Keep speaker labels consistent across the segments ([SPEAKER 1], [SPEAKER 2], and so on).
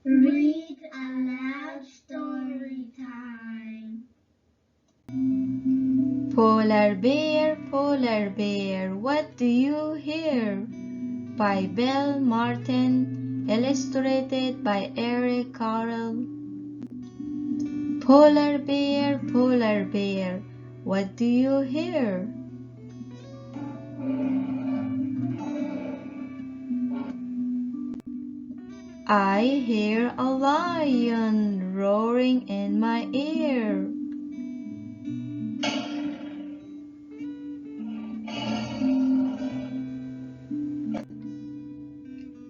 [SPEAKER 1] Read aloud story time.
[SPEAKER 2] Polar bear, what do you hear? By Bill Martin, illustrated by Eric Carle. Polar bear, what do you hear? I hear a lion roaring in my ear.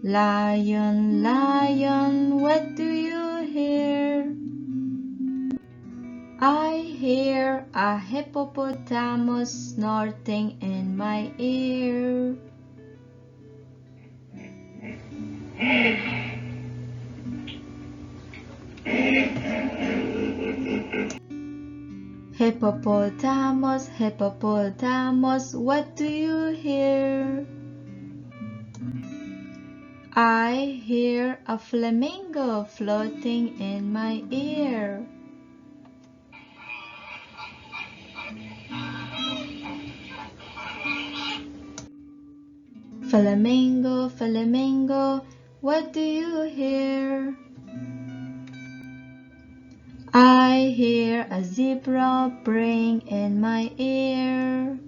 [SPEAKER 2] Lion, lion, what do you hear? I hear a hippopotamus snorting in my ear. Hippopotamus, hippopotamus, what do you hear? I hear a flamingo floating in my ear. Flamingo, flamingo, what do you hear? I hear a zebra braying in my ear.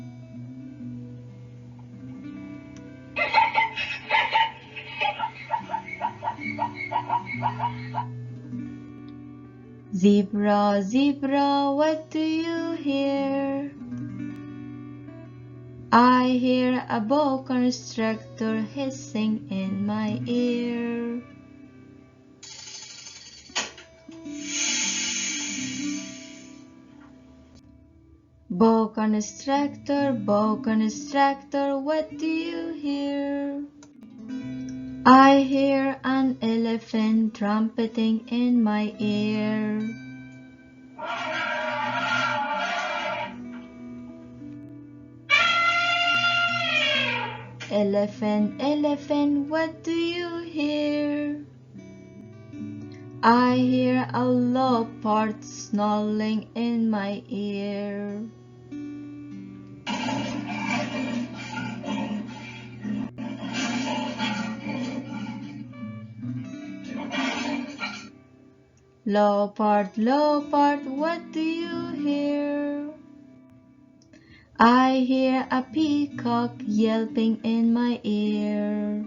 [SPEAKER 2] Zebra, zebra, what do you hear? I hear a boa constrictor hissing in my ear. Boa constrictor, what do you hear? I hear an elephant trumpeting in my ear. Elephant, elephant, what do you hear? I hear a leopard snarling in my ear. Leopard, leopard, what do you hear? I hear a peacock yelping in my ear.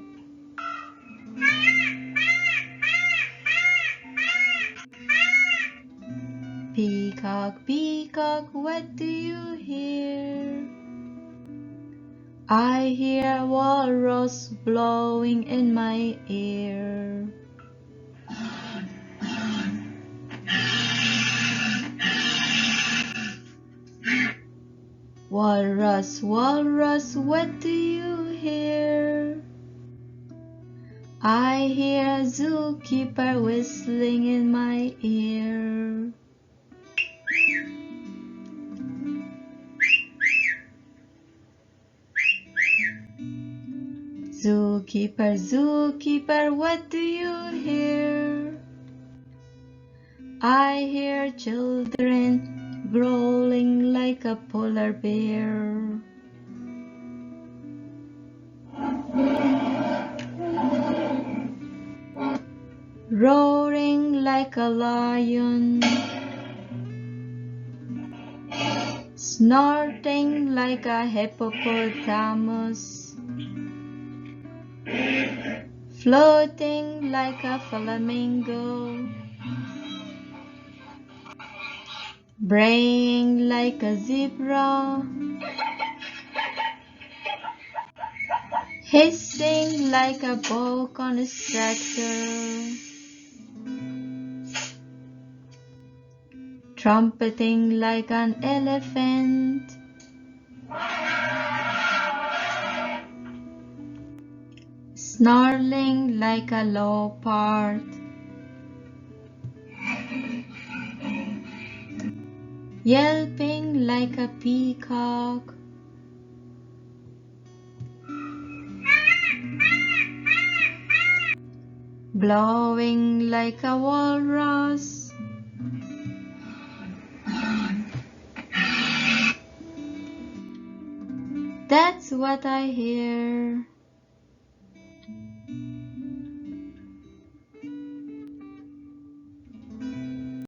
[SPEAKER 2] Peacock, peacock, what do you hear? I hear a walrus blowing in my ear. Walrus, walrus, what do you hear? I hear a zookeeper whistling in my ear. Zookeeper, zookeeper, what do you hear? I hear children growling like a polar bear. Roaring like a lion. Snorting like a hippopotamus. Floating like a flamingo. Braying like a zebra. Hissing like a boa constrictor. Trumpeting like an elephant. Snarling like a leopard. Yelping like a peacock. blowing like a walrus. That's what I hear.